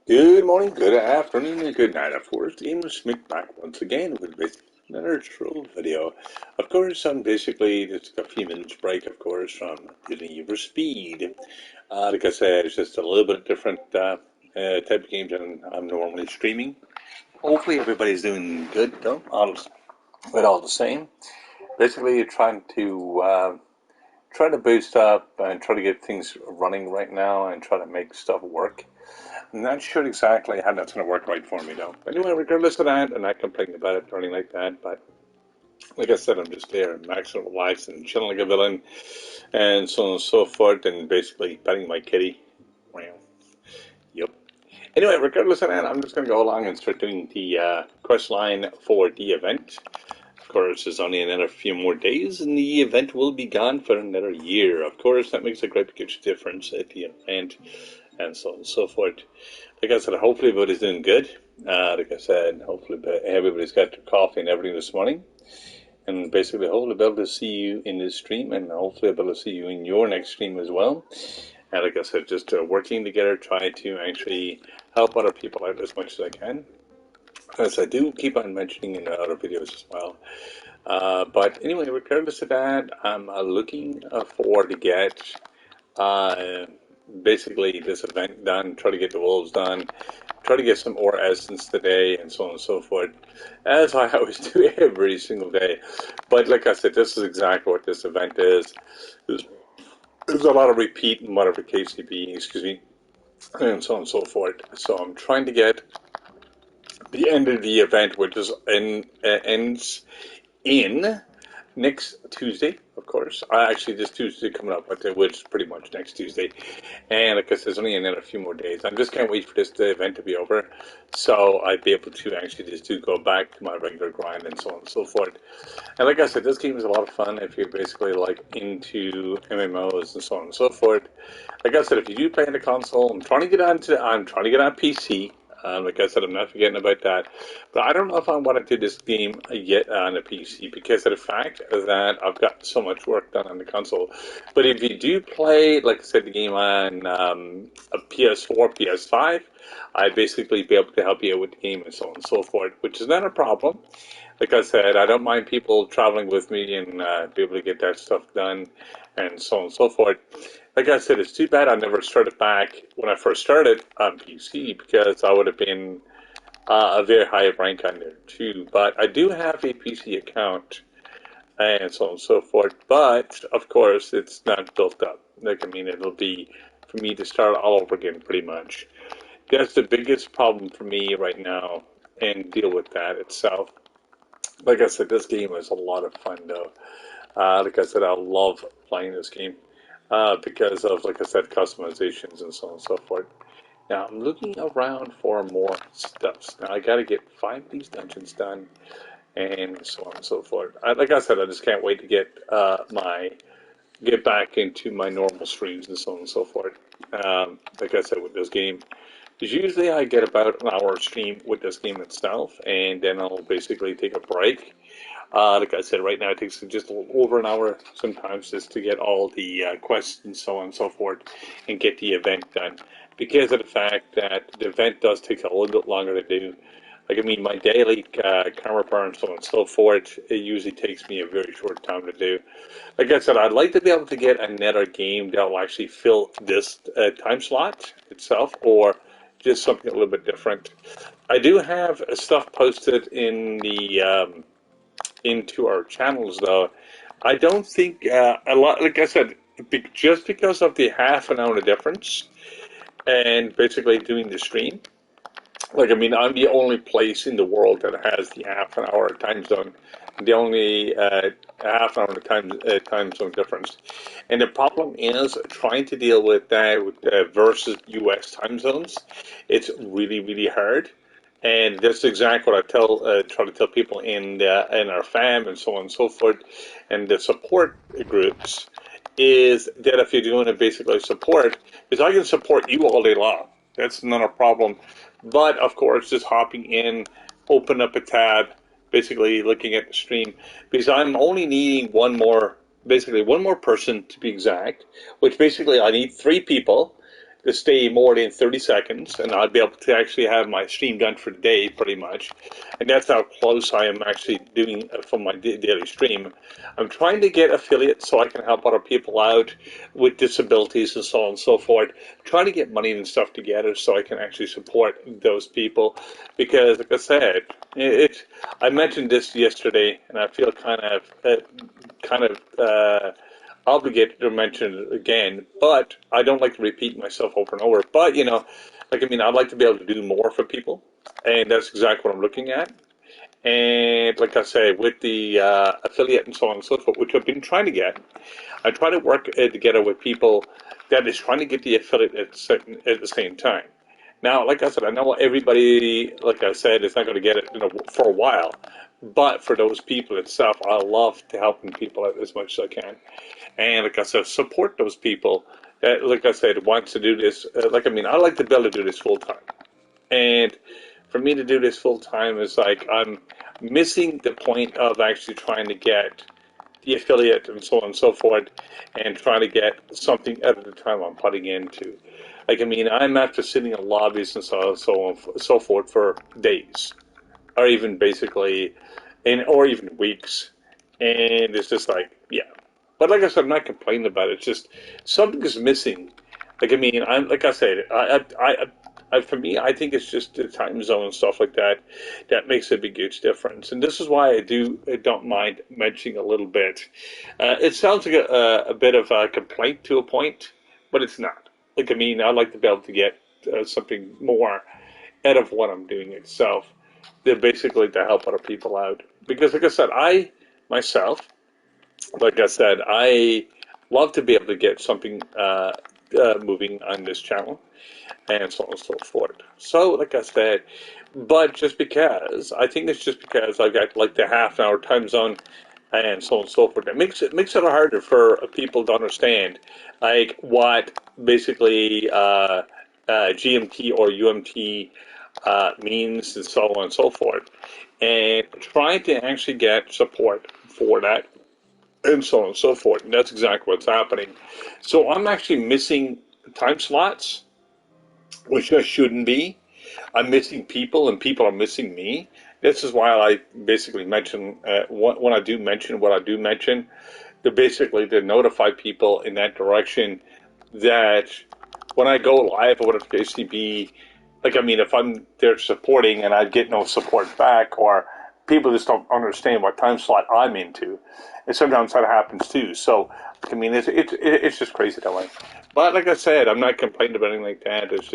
Good morning, good afternoon, and good night. Of course, Gamer Smith back once again with basically another trove video. Of course, I'm basically just a few minutes break, of course, from using you for speed. Like I said, it's just a little bit different type of games than I'm normally streaming. Hopefully, everybody's doing good though, all the same. Basically, try to boost up and try to get things running right now and try to make stuff work. I'm not sure exactly how that's going to work right for me, though. Anyway, regardless of that, I'm not complaining about it or anything like that. But like I said, I'm just there, maxing relaxed and chilling like a villain, and so on and so forth, and basically petting my kitty. Well, yep. Anyway, regardless of that, I'm just going to go along and start doing the quest line for the event. Of course, there's only another few more days, and the event will be gone for another year. Of course, that makes a great big difference at the event, and so on and so forth. Like I said, hopefully everybody's doing good. Like I said, hopefully everybody's got their coffee and everything this morning. And basically, hopefully, I'll be able to see you in this stream, and hopefully, I'll be able to see you in your next stream as well. And like I said, just working together, try to actually help other people out as much as I can. As I do keep on mentioning in the other videos as well. But anyway, regardless of that, I'm looking forward to get uh, basically this event done, try to get the wolves done, try to get some more essence today, and so on and so forth, as I always do every single day. But like I said, this is exactly what this event is. There's a lot of repeat and modification being, excuse me, and so on and so forth. So I'm trying to get the end of the event, which ends in next Tuesday, of course. Actually, this Tuesday coming up, but which is pretty much next Tuesday. And like I said, there's only another few more days. I just can't wait for this event to be over, so I'd be able to actually just to go back to my regular grind and so on and so forth. And like I said, this game is a lot of fun if you're basically like into MMOs and so on and so forth. Like I said, if you do play on the console, I'm trying to get on PC. Like I said, I'm not forgetting about that. But I don't know if I want to do this game yet on a PC because of the fact that I've got so much work done on the console. But if you do play, like I said, the game on a PS4, PS5, I'd basically be able to help you out with the game and so on and so forth, which is not a problem. Like I said, I don't mind people traveling with me and be able to get that stuff done and so on and so forth. Like I said, it's too bad I never started back when I first started on PC because I would have been a very high rank on there too. But I do have a PC account and so on and so forth. But of course, it's not built up. Like I mean, it'll be for me to start all over again, pretty much. That's the biggest problem for me right now, and deal with that itself. Like I said, this game is a lot of fun, though. Like I said, I love playing this game because of, like I said, customizations and so on and so forth. Now, I'm looking around for more stuffs. Now, I got to get 5 of these dungeons done and so on and so forth. Like I said, I just can't wait to get back into my normal streams and so on and so forth. Like I said, with this game, because usually I get about an hour stream with this game itself, and then I'll basically take a break. Like I said, right now it takes just a little over an hour sometimes just to get all the quests and so on and so forth and get the event done. Because of the fact that the event does take a little bit longer to do. Like, I mean, my daily karma bar and so on and so forth, it usually takes me a very short time to do. Like I said, I'd like to be able to get another game that will actually fill this time slot itself, or just something a little bit different. I do have stuff posted in the into our channels, though. I don't think a lot. Like I said, just because of the half an hour difference, and basically doing the stream. Like, I mean, I'm the only place in the world that has the half an hour time zone, the only half an hour time zone difference. And the problem is trying to deal with that versus U.S. time zones. It's really, really hard. And that's exactly what try to tell people in our fam and so on and so forth, and the support groups is that if you're doing a basically support, is I can support you all day long. That's not a problem. But of course, just hopping in, open up a tab, basically looking at the stream, because I'm only needing basically one more person to be exact, which basically I need 3 people to stay more than 30 seconds, and I'd be able to actually have my stream done for the day, pretty much. And that's how close I am actually doing from my daily stream. I'm trying to get affiliates so I can help other people out with disabilities and so on and so forth. I'm trying to get money and stuff together so I can actually support those people. Because, like I said, I mentioned this yesterday, and I feel kind of obligated to mention it again, but I don't like to repeat myself over and over. But, I'd like to be able to do more for people, and that's exactly what I'm looking at. And like I say, with the affiliate and so on and so forth, which I've been trying to get, I try to work together with people that is trying to get the affiliate at the same time. Now, like I said, I know everybody, like I said, is not going to get it for a while. But for those people itself, I love to helping people out as much as I can. And like I said, support those people that, like I said, wants to do this. I like to be able to do this full time. And for me to do this full time is like I'm missing the point of actually trying to get the affiliate and so on and so forth, and trying to get something out of the time I'm putting into. I'm after sitting in lobbies and so on, so forth for days, or even basically, or even weeks, and it's just like, yeah. But like I said, I'm not complaining about it. It's just something is missing. I'm like I said, for me, I think it's just the time zone and stuff like that that makes a big, huge difference. And this is why I don't mind mentioning a little bit. It sounds like a bit of a complaint to a point, but it's not. I'd like to be able to get something more out of what I'm doing itself, than basically to help other people out. Because, like I said, myself, like I said, I love to be able to get something moving on this channel and so on and so forth. So, like I said, but just because, I think it's just because I've got like the half an hour time zone and so on and so forth. It makes it harder for people to understand, like what basically GMT or UMT means and so on and so forth, and trying to actually get support for that and so on and so forth. And that's exactly what's happening. So I'm actually missing time slots, which I shouldn't be. I'm missing people, and people are missing me. This is why I basically mention when I do mention what I do mention, to notify people in that direction that when I go live or whatever the case may be, if I'm there supporting and I get no support back, or people just don't understand what time slot I'm into, and sometimes that happens too. So, it's just crazy that way. But like I said, I'm not complaining about anything like that. It's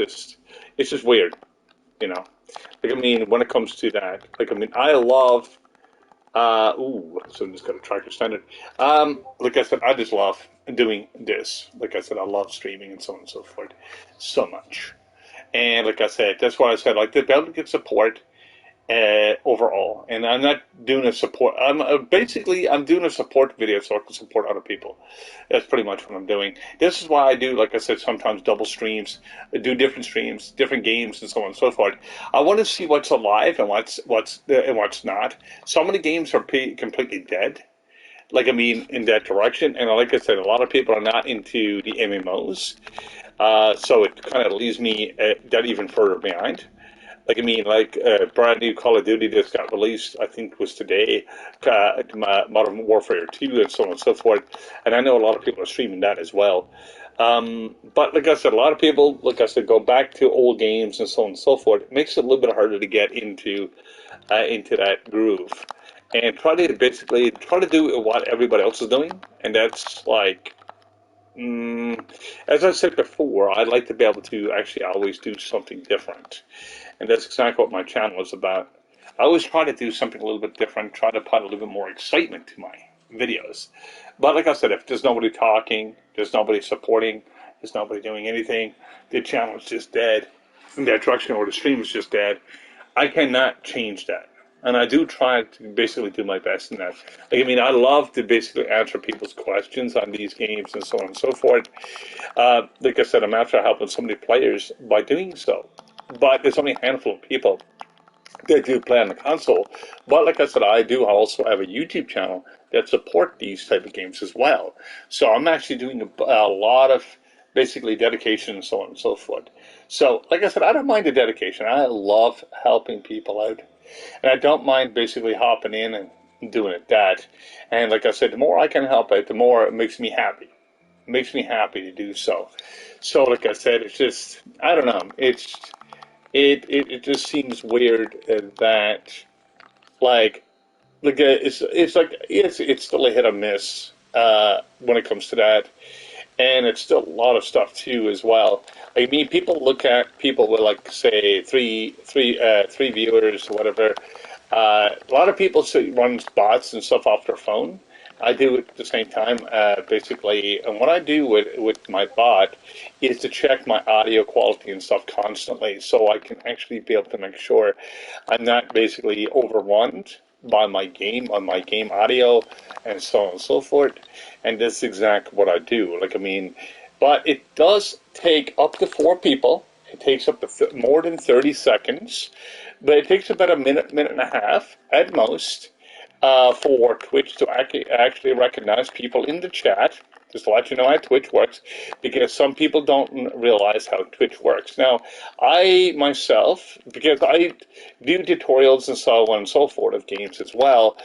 just weird, you know. When it comes to that, I love. So I'm just got a tracker standard. Like I said, I just love doing this. Like I said, I love streaming and so on and so forth so much. And like I said, that's why I said like to be able to get support overall. And I'm not doing a support. I'm doing a support video so I can support other people. That's pretty much what I'm doing. This is why I do, like I said, sometimes double streams, I do different streams, different games, and so on and so forth. I want to see what's alive and what's not. Some of the games are completely dead. In that direction. And like I said, a lot of people are not into the MMOs. So it kind of leaves me that even further behind. Brand new Call of Duty just got released, I think was today, Modern Warfare 2 and so on and so forth. And I know a lot of people are streaming that as well. But like I said, a lot of people, like I said, go back to old games and so on and so forth. It makes it a little bit harder to get into that groove. And try to do what everybody else is doing. And that's like, as I said before, I'd like to be able to actually always do something different. And that's exactly what my channel is about. I always try to do something a little bit different, try to put a little bit more excitement to my videos. But like I said, if there's nobody talking, there's nobody supporting, there's nobody doing anything, the channel is just dead, and that direction or the stream is just dead, I cannot change that. And I do try to basically do my best in that. I love to basically answer people's questions on these games and so on and so forth. Like I said, I'm after helping so many players by doing so. But there's only a handful of people that do play on the console. But like I said, I do also have a YouTube channel that support these type of games as well. So I'm actually doing a lot of basically dedication and so on and so forth. So, like I said, I don't mind the dedication. I love helping people out. And I don't mind basically hopping in and doing it that. And like I said, the more I can help out, the more it makes me happy. It makes me happy to do so. So, like I said, it's just, I don't know. It just seems weird that, like, it's still a hit or miss when it comes to that, and it's still a lot of stuff too as well. I mean, people look at people with like say three viewers or whatever. A lot of people say run bots and stuff off their phone. I do it at the same time, basically. And what I do with my bot is to check my audio quality and stuff constantly, so I can actually be able to make sure I'm not basically overrun by my game on my game audio and so on and so forth. And that's exactly what I do. Like I mean, but it does take up to 4 people. It takes up to more than 30 seconds, but it takes about a minute, minute and a half at most for Twitch to actually recognize people in the chat. Just to let you know how Twitch works, because some people don't realize how Twitch works. Now, I myself, because I do tutorials and so on and so forth of games as well,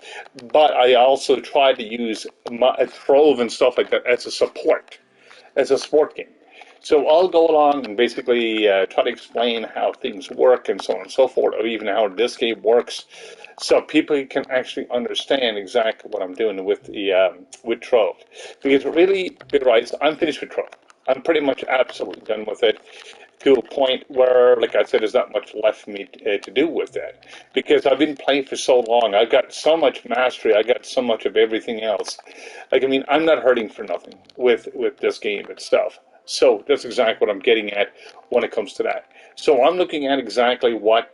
but I also try to use my Trove and stuff like that as a support game. So I'll go along and basically try to explain how things work and so on and so forth, or even how this game works, so people can actually understand exactly what I'm doing with Trove. Because really, right, I'm finished with Trove. I'm pretty much absolutely done with it, to a point where, like I said, there's not much left for me to do with that. Because I've been playing for so long. I've got so much mastery. I got so much of everything else. Like, I mean, I'm not hurting for nothing with this game itself. So that's exactly what I'm getting at when it comes to that. So I'm looking at exactly what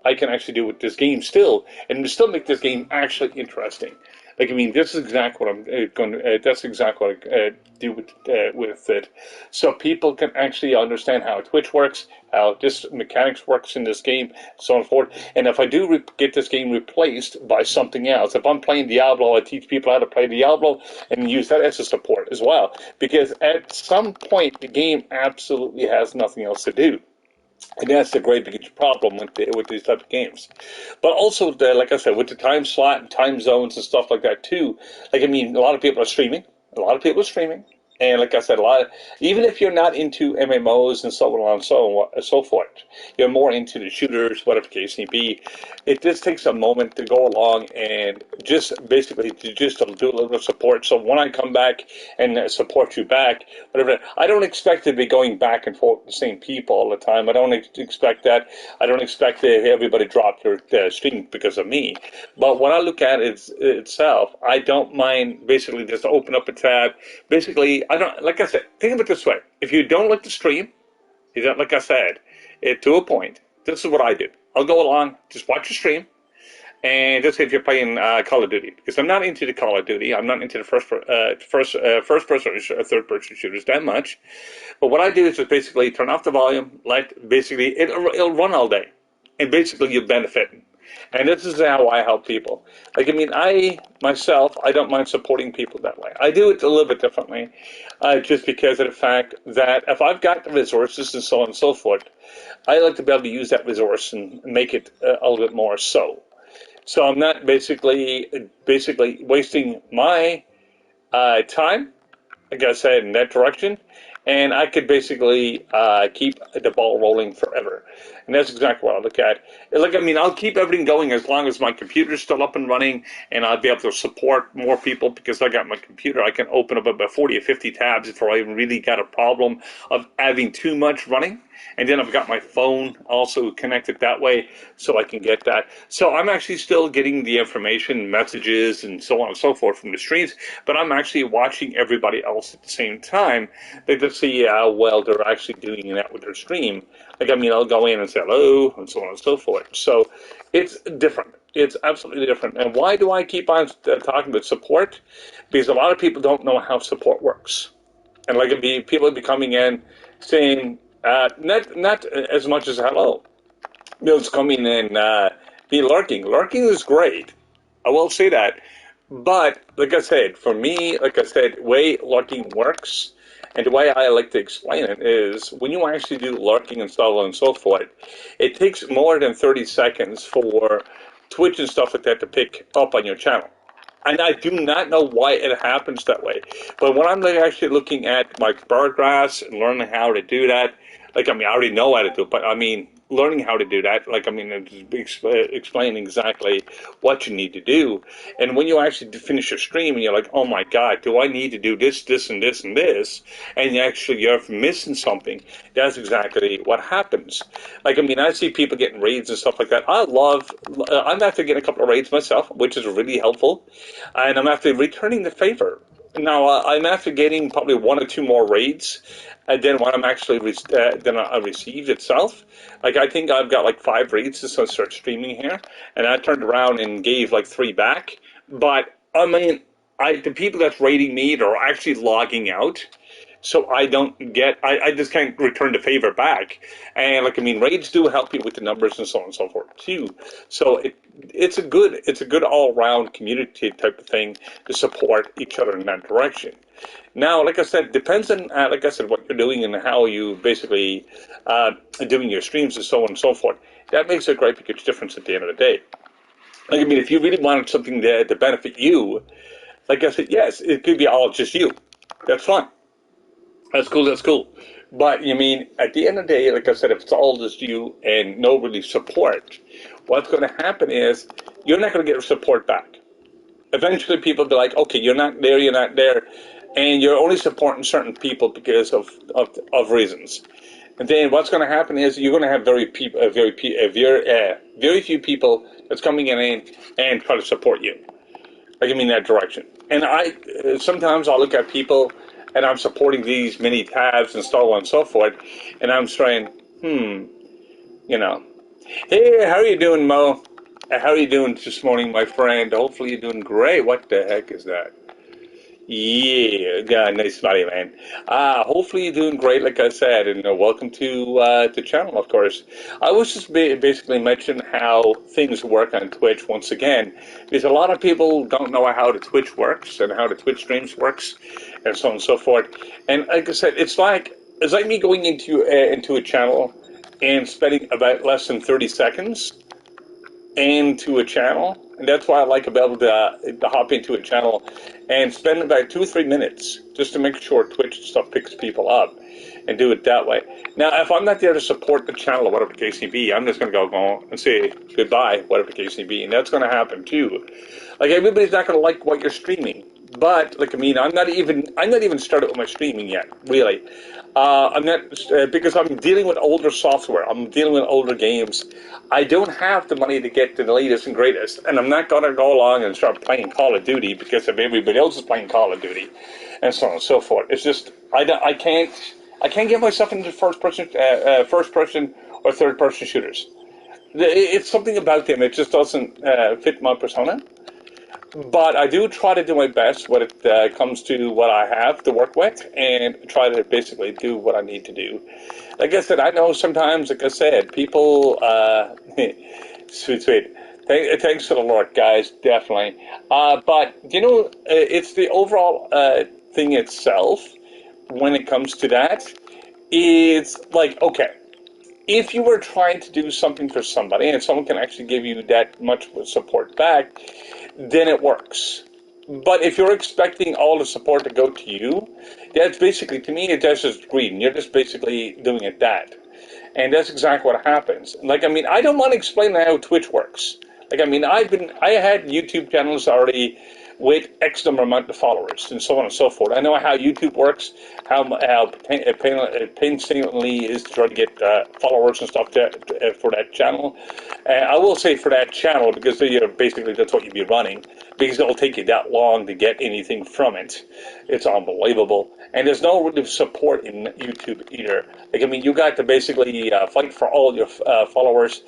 I can actually do with this game still, and still make this game actually interesting. Like I mean, this is exactly what I'm going to. That's exactly what I do with it, so people can actually understand how Twitch works, how this mechanics works in this game, so on and forth. And if I do get this game replaced by something else, if I'm playing Diablo, I teach people how to play Diablo and use that as a support as well, because at some point the game absolutely has nothing else to do. And that's the great big problem with these type of games. But also, like I said, with the time slot and time zones and stuff like that too. Like I mean, a lot of people are streaming. A lot of people are streaming. And like I said, even if you're not into MMOs and so on and so forth, you're more into the shooters, whatever the case may be. It just takes a moment to go along and just basically to just do a little bit of support. So when I come back and support you back, whatever, I don't expect to be going back and forth with the same people all the time. I don't expect that. I don't expect everybody drop their stream because of me. But when I look at it itself, I don't mind basically just open up a tab. Basically, I don't, like I said, think of it this way. If you don't like the stream, you don't, like I said, to a point, this is what I do. I'll go along, just watch the stream, and just say if you're playing Call of Duty, because I'm not into the Call of Duty. I'm not into the first person or third person shooters that much. But what I do is just basically turn off the volume, basically it'll run all day, and basically you benefit. And this is how I help people. Like, I mean, I don't mind supporting people that way. I do it a little bit differently, just because of the fact that if I've got the resources and so on and so forth, I like to be able to use that resource and make it a little bit more so. So I'm not basically wasting my time, like I said, in that direction, and I could basically keep the ball rolling forever. And that's exactly what I look at. Like, I mean, I'll keep everything going as long as my computer's still up and running, and I'll be able to support more people, because I got my computer. I can open up about 40 or 50 tabs before I really got a problem of having too much running. And then I've got my phone also connected that way, so I can get that. So I'm actually still getting the information, messages, and so on and so forth from the streams, but I'm actually watching everybody else at the same time. They just see how well they're actually doing that with their stream. Like, I mean, I'll go in and say hello, and so on and so forth. So it's different. It's absolutely different. And why do I keep on talking about support? Because a lot of people don't know how support works. And like, people will be coming in saying, not as much as hello. It's coming in, be lurking. Lurking is great. I will say that. But, like I said, for me, like I said, way lurking works, And the way I like to explain it is when you actually do lurking and so on and so forth, it takes more than 30 seconds for Twitch and stuff like that to pick up on your channel. And I do not know why it happens that way. But when I'm actually looking at my bar graphs and learning how to do that, like, I mean, I already know how to do it, but I mean, learning how to do that, like, I mean, explaining exactly what you need to do. And when you actually finish your stream and you're like, oh my God, do I need to do this, this, and this, and this? And you're missing something. That's exactly what happens. Like, I mean, I see people getting raids and stuff like that. I'm after getting a couple of raids myself, which is really helpful. And I'm after returning the favor. Now, I'm after getting probably one or two more raids than what I'm actually than I received itself. Like, I think I've got like 5 raids since I started streaming here, and I turned around and gave like 3 back. But I mean, the people that's raiding me, they're actually logging out. So I just can't return the favor back. And like, I mean, raids do help you with the numbers and so on and so forth too. So it's a good all around community type of thing to support each other in that direction. Now, like I said, depends on like I said, what you're doing and how you basically doing your streams and so on and so forth. That makes a great big difference at the end of the day. Like, I mean, if you really wanted something to benefit you, like I said, yes, it could be all just you. That's fine. That's cool, that's cool. But, you mean, at the end of the day, like I said, if it's all just you and no really support, what's going to happen is you're not going to get support back. Eventually people will be like, okay, you're not there, and you're only supporting certain people because of reasons. And then what's going to happen is you're going to have very few people that's coming in and try to support you. Like, I mean, that direction. And sometimes I'll look at people and I'm supporting these many tabs and so on and so forth, and I'm saying, you know, hey, how are you doing, Mo? How are you doing this morning, my friend? Hopefully you're doing great. What the heck is that? Yeah, nice smiley, man. Hopefully you're doing great, like I said, and welcome to the channel, of course. I was just basically mentioning how things work on Twitch once again, because a lot of people don't know how the Twitch works and how the Twitch streams works, and so on and so forth. And like I said, it's like me going into a channel and spending about less than 30 seconds into a channel, and that's why I like to be able to hop into a channel and spend about 2 or 3 minutes just to make sure Twitch stuff picks people up and do it that way. Now, if I'm not there to support the channel or whatever the case may be, I'm just going to go and say goodbye, whatever the case may be, and that's going to happen too. Like, everybody's not going to like what you're streaming, but like, I mean, I'm not even started with my streaming yet, really. I'm not because I'm dealing with older software. I'm dealing with older games. I don't have the money to get to the latest and greatest, and I'm not going to go along and start playing Call of Duty because if everybody else is playing Call of Duty, and so on and so forth. It's just I can't get myself into first person or third person shooters. It's something about them. It just doesn't fit my persona. But I do try to do my best when it comes to what I have to work with and try to basically do what I need to do. Like I said, I know sometimes, like I said, people, sweet. Thanks to the Lord, guys, definitely. But, you know, it's the overall thing itself when it comes to that. It's like, okay, if you were trying to do something for somebody and someone can actually give you that much support back, then it works. But if you're expecting all the support to go to you, that's basically, to me, that's just greed. You're just basically doing it that. And that's exactly what happens. Like, I mean, I don't want to explain how Twitch works. Like, I mean, I had YouTube channels already with X number amount of followers and so on and so forth. I know how YouTube works, how painstakingly is to try to get followers and stuff for that channel. I will say for that channel, because basically that's what you'd be running, because it'll take you that long to get anything from it. It's unbelievable. And there's no real support in YouTube either. Like, I mean, you got to basically fight for all your followers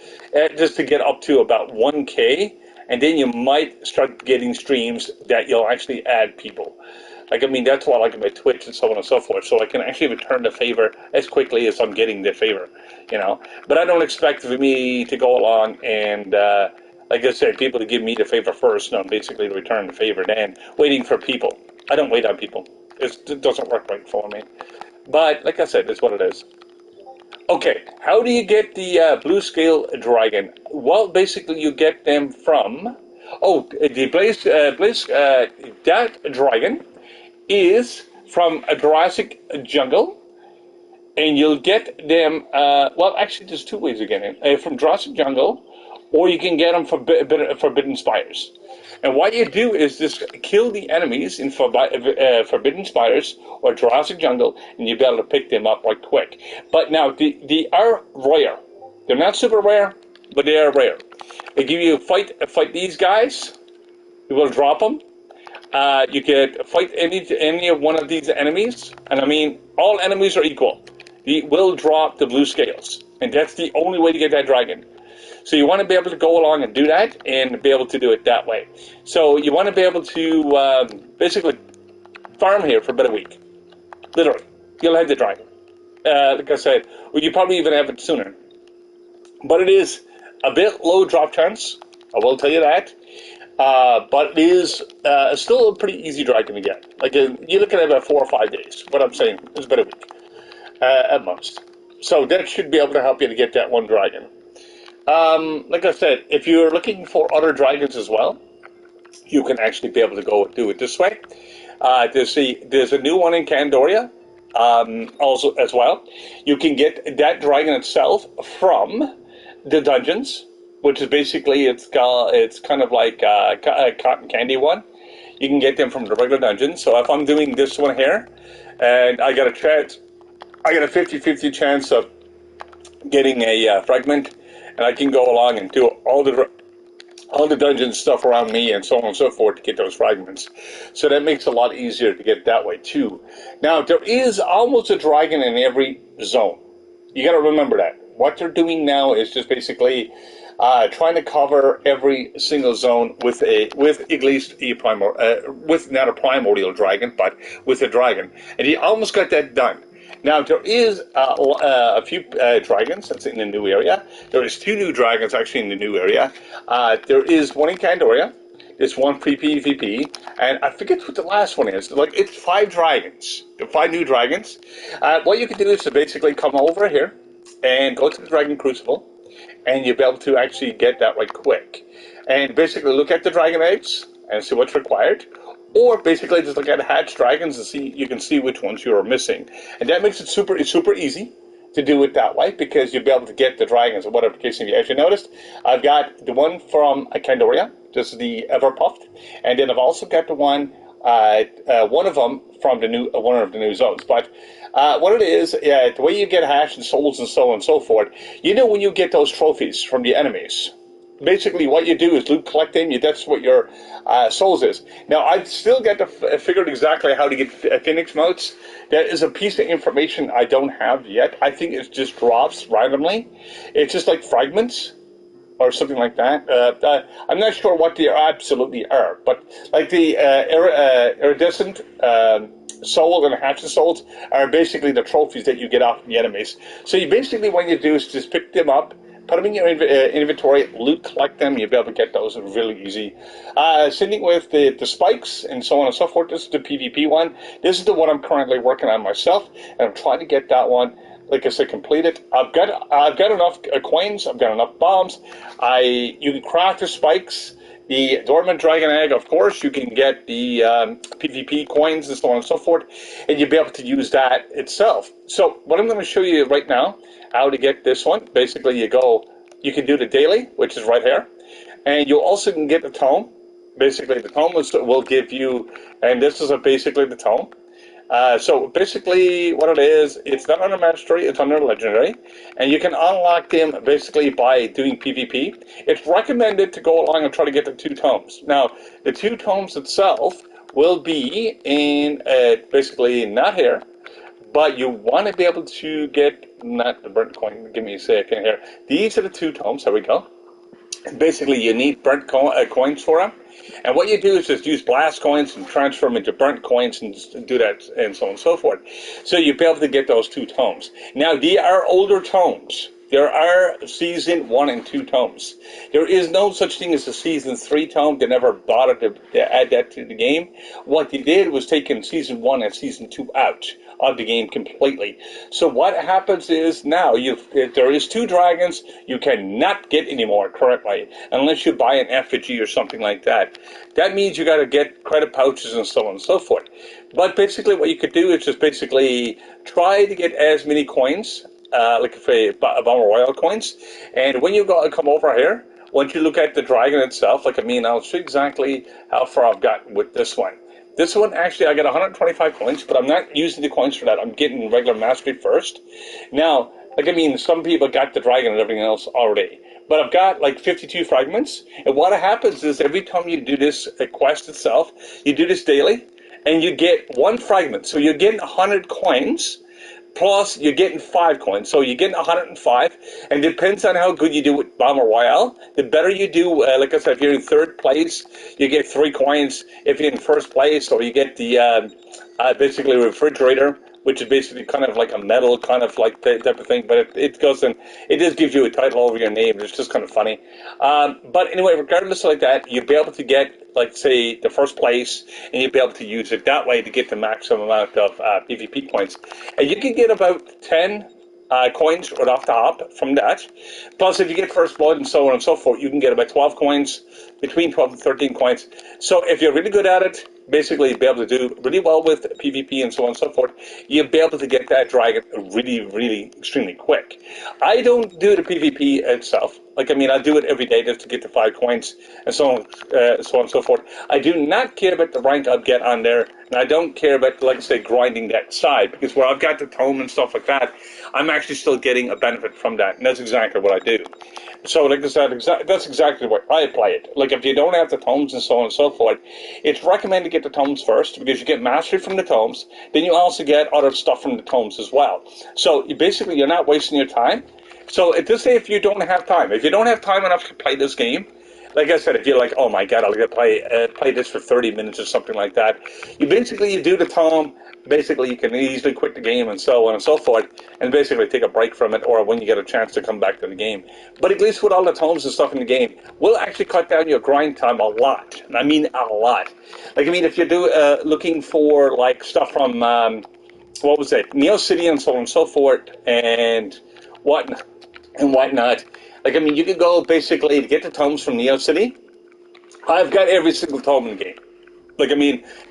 just to get up to about 1K. And then you might start getting streams that you'll actually add people. Like, I mean, that's what I like about Twitch and so on and so forth. So I can actually return the favor as quickly as I'm getting the favor, you know. But I don't expect for me to go along and, like I said, people to give me the favor first. No, basically return the favor then, waiting for people. I don't wait on people. It doesn't work right for me. But like I said, it's what it is. Okay, how do you get the blue scale dragon? Well, basically you get them from... Oh, the that dragon is from a Jurassic jungle, and you'll get them. Well, actually, there's two ways of getting them: from Jurassic Jungle, or you can get them from Forbidden Spires. And what you do is just kill the enemies in Forbidden Spires or Jurassic Jungle, and you'll be able to pick them up right quick. But now, they are rare. They're not super rare, but they are rare. They give you fight these guys. You will drop them. You could fight any of one of these enemies, and I mean, all enemies are equal. You will drop the blue scales, and that's the only way to get that dragon. So you want to be able to go along and do that, and be able to do it that way. So you want to be able to basically farm here for about a week. Literally, you'll have the dragon. Like I said, well, you probably even have it sooner. But it is a bit low drop chance, I will tell you that. But it is still a pretty easy dragon to get. Like you're looking at about 4 or 5 days. What I'm saying is about a week at most. So that should be able to help you to get that one dragon. Like I said, if you're looking for other dragons as well, you can actually be able to go do it this way. There's a new one in Candoria also as well. You can get that dragon itself from the dungeons, which is basically it's kind of like a cotton candy one. You can get them from the regular dungeons. So if I'm doing this one here, and I got a 50-50 chance of getting a fragment, and I can go along and do all the dungeon stuff around me and so on and so forth to get those fragments. So that makes it a lot easier to get it that way too. Now there is almost a dragon in every zone. You got to remember that. What they're doing now is just basically trying to cover every single zone with at least with not a primordial dragon, but with a dragon, and he almost got that done. Now there is a few dragons that's in the new area. There is 2 new dragons actually in the new area. There is one in Candoria. There's one pre-PvP, and I forget what the last one is. Like it's 5 dragons. There are 5 new dragons. What you can do is to basically come over here and go to the Dragon Crucible, and you'll be able to actually get that right quick. And basically look at the dragon eggs and see what's required. Or basically just look at hatched dragons and you can see which ones you are missing. And that makes it super easy to do it that way, because you'll be able to get the dragons or whatever case. If you actually noticed, I've got the one from Candoria, just the Everpuffed, and then I've also got the one of them from one of the new zones. But what it is, the way you get hatched and souls and so on and so forth, when you get those trophies from the enemies, basically what you do is loot collect them. That's what your souls is. Now I've still got to figure out exactly how to get Phoenix motes. That is a piece of information I don't have yet. I think it just drops randomly. It's just like fragments or something like that. I'm not sure what they absolutely are, but like the iridescent soul and hatchet souls are basically the trophies that you get off the enemies. So what you do is just pick them up, put them in your inventory, loot, collect them, you'll be able to get those really easy. Sitting with the spikes and so on and so forth, this is the PvP one. This is the one I'm currently working on myself, and I'm trying to get that one, like I said, completed. I've got enough coins, I've got enough bombs. You can craft the spikes. The Dormant Dragon Egg, of course, you can get the PvP coins and so on and so forth, and you'll be able to use that itself. So what I'm going to show you right now, how to get this one. Basically, you can do the daily, which is right here, and you also can get the tome. Basically, the tome will give you, and this is basically the tome. So basically what it is, it's not under mastery, it's under legendary, and you can unlock them basically by doing PvP. It's recommended to go along and try to get the 2 tomes. Now, the 2 tomes itself will be in, basically not here, but you want to be able to get, not the burnt coin, give me a second here. These are the 2 tomes, there we go. And basically you need burnt coins for them. And what you do is just use blast coins and transfer them into burnt coins and do that and so on and so forth. So you'll be able to get those 2 tomes. Now, they are older tomes. There are Season 1 and 2 tomes. There is no such thing as a Season 3 tome. They never bothered to add that to the game. What they did was taking Season 1 and Season 2 out of the game completely. So what happens is now, if there is 2 dragons, you cannot get any more currently, unless you buy an effigy or something like that. That means you got to get credit pouches and so on and so forth. But basically what you could do is just basically try to get as many coins, like a Battle Royale coins, and when you come over here, once you look at the dragon itself, I'll show you exactly how far I've gotten with this one. This one, actually, I got 125 coins, but I'm not using the coins for that. I'm getting regular mastery first. Now, some people got the dragon and everything else already. But I've got 52 fragments. And what happens is every time you do this quest itself, you do this daily, and you get 1 fragment. So you're getting 100 coins, plus you're getting 5 coins. So you're getting 105. And it depends on how good you do with Bomber Royale. The better you do, like I said, if you're in 3rd place, you get 3 coins. If you're in 1st place, or you get the basically refrigerator, which is basically kind of like a metal kind of like type of thing, but it goes and it just gives you a title over your name. It's just kind of funny. But anyway, regardless of that, you'll be able to get, say, the 1st place, and you'll be able to use it that way to get the maximum amount of PvP points. And you can get about 10 coins right off the hop from that. Plus, if you get 1st blood and so on and so forth, you can get about 12 coins, between 12 and 13 coins. So if you're really good at it, basically be able to do really well with PvP and so on and so forth, you'll be able to get that dragon really, really extremely quick. I don't do the PvP itself. I do it every day just to get the 5 coins and so on and so forth. I do not care about the rank I'll get on there, and I don't care about, like I say, grinding that side, because where I've got the tome and stuff like that, I'm actually still getting a benefit from that, and that's exactly what I do. So, like I said, that's exactly what I play it. If you don't have the tomes and so on and so forth, it's recommended to get the tomes first, because you get mastery from the tomes, then you also get other stuff from the tomes as well. So, you're not wasting your time. So, just say if you don't have time enough to play this game, like I said, if you're like, oh my god, I'll get play this for 30 minutes or something like that, you do the tome. Basically, you can easily quit the game and so on and so forth, and basically take a break from it, or when you get a chance to come back to the game. But at least with all the tomes and stuff in the game, will actually cut down your grind time a lot. And I mean a lot. If you do looking for stuff from Neo City and so on and so forth, and whatnot. You can go basically to get the tomes from Neo City. I've got every single tome in the game.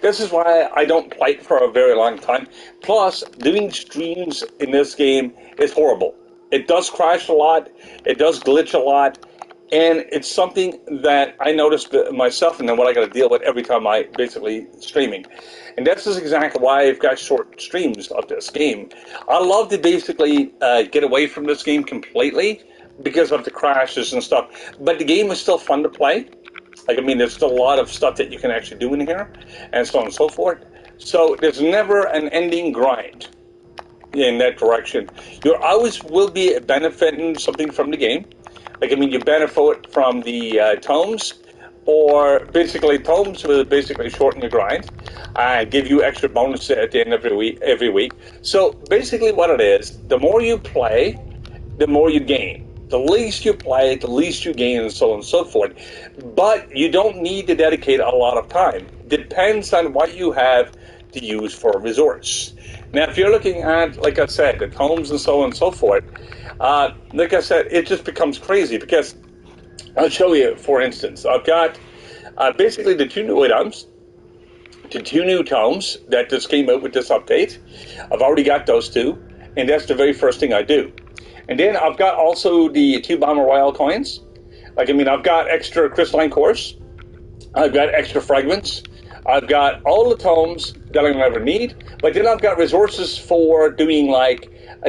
This is why I don't play it for a very long time. Plus, doing streams in this game is horrible. It does crash a lot. It does glitch a lot. And it's something that I noticed myself, and then what I got to deal with every time I basically streaming. And this is exactly why I've got short streams of this game. I love to basically get away from this game completely because of the crashes and stuff. But the game is still fun to play. There's still a lot of stuff that you can actually do in here, and so on and so forth. So there's never an ending grind in that direction. You always will be benefiting something from the game. You benefit from the tomes, or basically tomes will basically shorten your grind and give you extra bonuses at the end of every week. So basically what it is, the more you play, the more you gain. The least you play, the least you gain, and so on and so forth. But you don't need to dedicate a lot of time. Depends on what you have to use for a resource. Now, if you're looking at, like I said, the tomes and so on and so forth, like I said, it just becomes crazy, because I'll show you, for instance, I've got basically the 2 new items, the 2 new tomes that just came out with this update. I've already got those 2, and that's the very first thing I do. And then I've got also the 2 Bomber Royale coins. I've got extra crystalline cores. I've got extra fragments. I've got all the tomes that I'm going to ever need. But then I've got resources for doing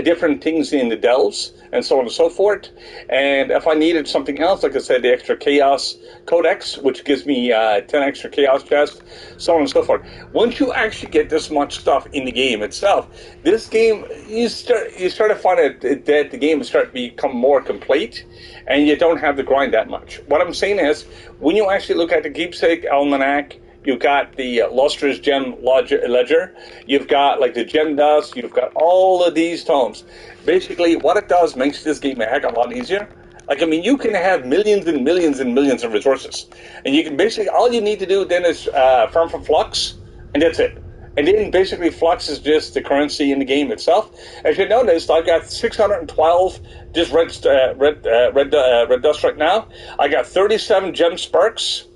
different things in the delves and so on and so forth. And if I needed something else, like I said, the extra Chaos Codex, which gives me 10 extra Chaos chests, so on and so forth. Once you actually get this much stuff in the game itself, this game, you start to find that the game will start to become more complete, and you don't have to grind that much. What I'm saying is, when you actually look at the Keepsake Almanac, You've got the Lustrous Gem Ledger. You've got like the Gem Dust. You've got all of these tomes. Basically, what it does makes this game a heck of a lot easier. Like, I mean, you can have millions and millions and millions of resources. And you can basically, all you need to do then is farm for Flux, and that's it. And then basically Flux is just the currency in the game itself. As you noticed, I've got 612 just red dust right now. I got 37 gem sparks.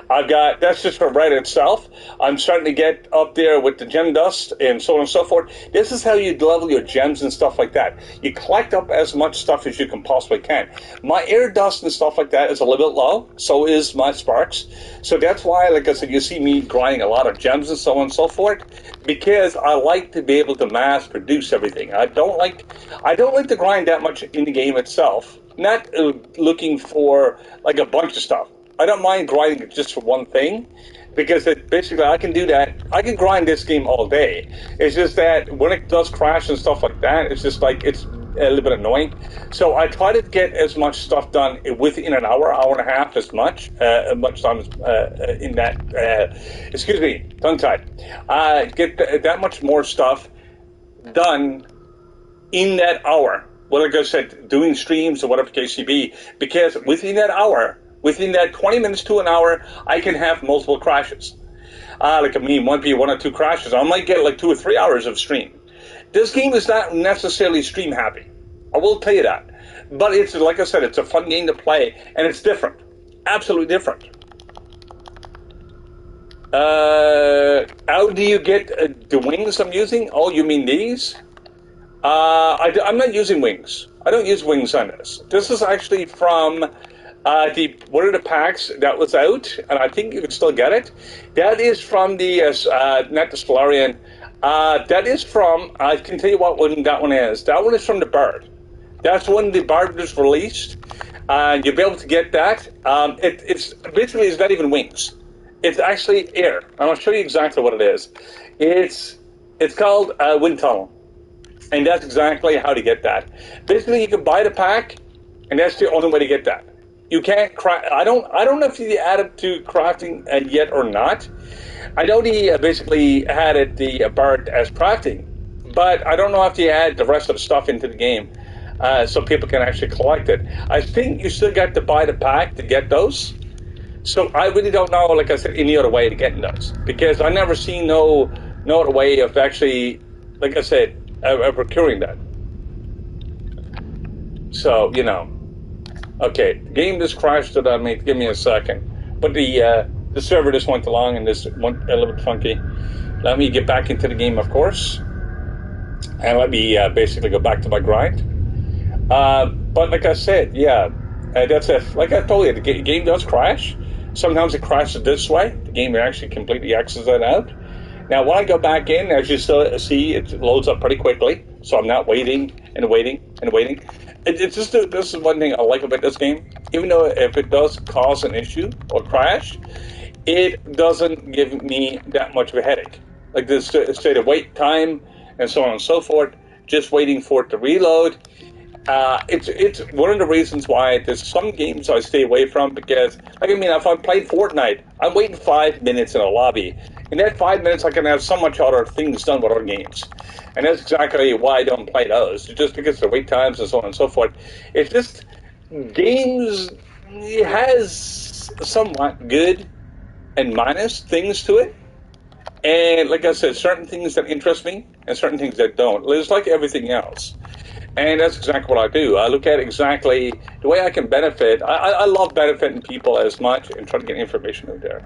I've got, that's just for red itself. I'm starting to get up there with the gem dust and so on and so forth. This is how you level your gems and stuff like that. You collect up as much stuff as you can possibly can. My air dust and stuff like that is a little bit low. So is my sparks. So that's why, like I said, you see me grinding a lot of gems and so on and so forth. Because I like to be able to mass produce everything. I don't like to grind that much in the game itself. Not looking for like a bunch of stuff. I don't mind grinding just for one thing, because basically I can do that. I can grind this game all day. It's just that when it does crash and stuff like that, it's just like it's a little bit annoying. So I try to get as much stuff done within an hour, hour and a half, as much time in that. Excuse me, tongue tied. Get that much more stuff done in that hour. Well, like I said, doing streams or whatever case may be, because within that hour. Within that 20 minutes to an hour, I can have multiple crashes. Like, I mean, might be 1 or 2 crashes. I might get like 2 or 3 hours of stream. This game is not necessarily stream happy. I will tell you that. But it's, like I said, it's a fun game to play, and it's different. Absolutely different. How do you get the wings I'm using? Oh, you mean these? I'm not using wings. I don't use wings on this. This is actually from... one of the packs that was out, and I think you can still get it. That is from the, not the Solarian, that is from, I can tell you what one that one is. That one is from the Bard. That's when the Bard was released, and you'll be able to get that. It's basically, it's not even wings. It's actually air. And I'll show you exactly what it is. It's called Wind Tunnel, and that's exactly how to get that. Basically, you can buy the pack, and that's the only way to get that. You can't craft. I don't know if he added to crafting yet or not. I know he basically had it the Bard as crafting, but I don't know if he add the rest of the stuff into the game so people can actually collect it. I think you still got to buy the pack to get those. So I really don't know, like I said, any other way to get those, because I never seen no other way of actually, like I said, procuring that. So you know. Okay, the game just crashed it on me. Give me a second. But the server just went along and this went a little bit funky. Let me get back into the game, of course. And let me basically go back to my grind. But like I said, yeah, that's it. Like I told you, the game does crash. Sometimes it crashes this way. The game actually completely X's it out. Now, when I go back in, as you still see, it loads up pretty quickly. So I'm not waiting and waiting and waiting. It's just this is one thing I like about this game. Even though if it does cause an issue or crash, it doesn't give me that much of a headache. Like this state of wait time and so on and so forth, just waiting for it to reload. It's one of the reasons why there's some games I stay away from, because, like, I mean, if I played Fortnite, I'm waiting 5 minutes in a lobby. In that 5 minutes, I can have so much other things done with other games. And that's exactly why I don't play those, just because of the wait times and so on and so forth. It's just, games, it has somewhat good and minus things to it. And like I said, certain things that interest me and certain things that don't. It's like everything else. And that's exactly what I do. I look at exactly the way I can benefit. I love benefiting people as much and trying to get information out there.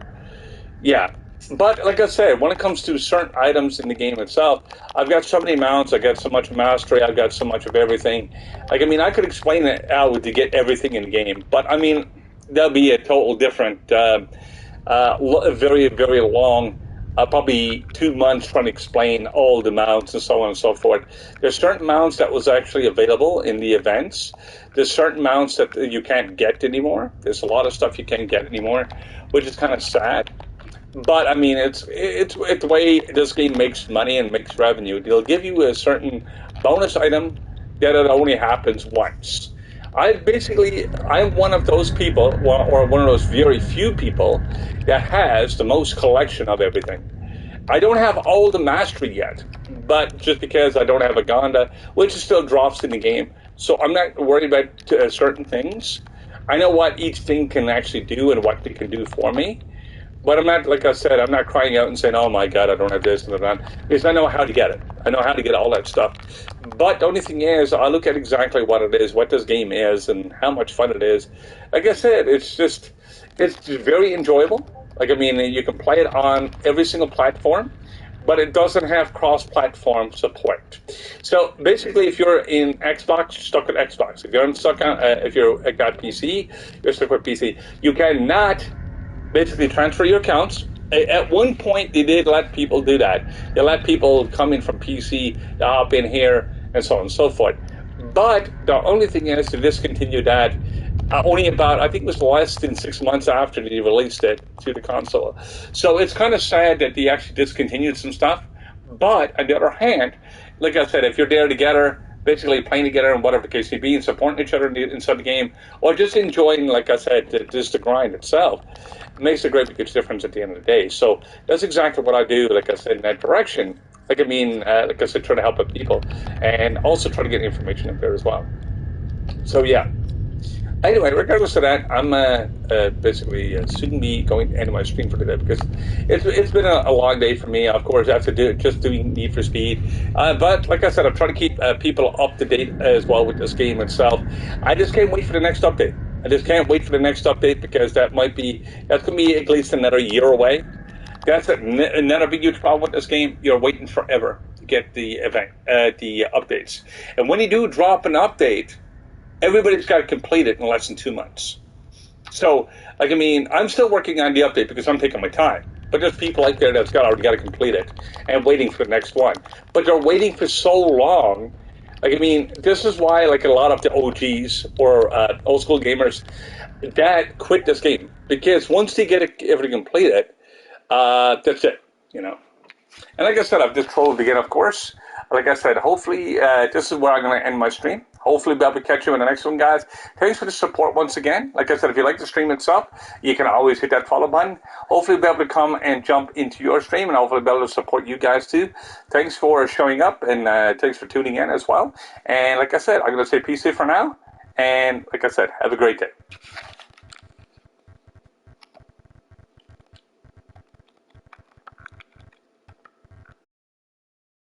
Yeah. But like I said, when it comes to certain items in the game itself, I've got so many mounts, I've got so much mastery, I've got so much of everything. Like, I mean, I could explain it out to get everything in the game. But, I mean, that'll be a total different, very, very long, probably 2 months trying to explain all the mounts and so on and so forth. There's certain mounts that was actually available in the events. There's certain mounts that you can't get anymore. There's a lot of stuff you can't get anymore, which is kind of sad. But, I mean, it's the way this game makes money and makes revenue. They'll give you a certain bonus item that it only happens once. I'm one of those people, or one of those very few people that has the most collection of everything. I don't have all the mastery yet, but just because I don't have a Gonda, which is still drops in the game, so I'm not worried about certain things. I know what each thing can actually do and what they can do for me. But I'm not, like I said, I'm not crying out and saying, "Oh my God, I don't have this and that," because I know how to get it. I know how to get all that stuff. But the only thing is, I look at exactly what it is, what this game is, and how much fun it is. Like I said, it's very enjoyable. Like I mean, you can play it on every single platform, but it doesn't have cross-platform support. So basically, if you're in Xbox, you're stuck with Xbox. If you're stuck on, if you're got PC, you're stuck with PC. You cannot basically transfer your accounts. At one point, they did let people do that. They let people come in from PC, hop in here, and so on and so forth. But the only thing is to discontinue that only about, I think it was less than 6 months after they released it to the console. So it's kind of sad that they actually discontinued some stuff. But on the other hand, like I said, if you're there together, basically playing together and whatever the case may be, and supporting each other inside the game, or just enjoying, like I said, just the grind itself, it makes a great big difference at the end of the day. So that's exactly what I do, like I said, in that direction. Like I said, try to help out people, and also try to get information up there as well. So yeah, anyway, regardless of that, I'm basically soon be going to end my stream for today because it's been a long day for me. Of course, after just doing Need for Speed, but like I said, I'm trying to keep people up to date as well with this game itself. I just can't wait for the next update. I just can't wait for the next update because that's going to be at least another year away. That's another big huge problem with this game. You're waiting forever to get the updates, and when you do drop an update, everybody's got to complete it in less than 2 months. So, like, I mean, I'm still working on the update because I'm taking my time. But there's people out there that's already got to complete it and waiting for the next one. But they're waiting for so long. Like, I mean, this is why, like, a lot of the OGs or old school gamers that quit this game. Because once they get everything completed, that's it, you know. And like I said, I've just trolled again, of course. Like I said, hopefully this is where I'm going to end my stream. Hopefully be able to catch you in the next one, guys. Thanks for the support once again. Like I said, if you like the stream itself, you can always hit that follow button. Hopefully be able to come and jump into your stream and hopefully be able to support you guys too. Thanks for showing up and thanks for tuning in as well. And like I said, I'm going to say peace here for now. And like I said, have a great day.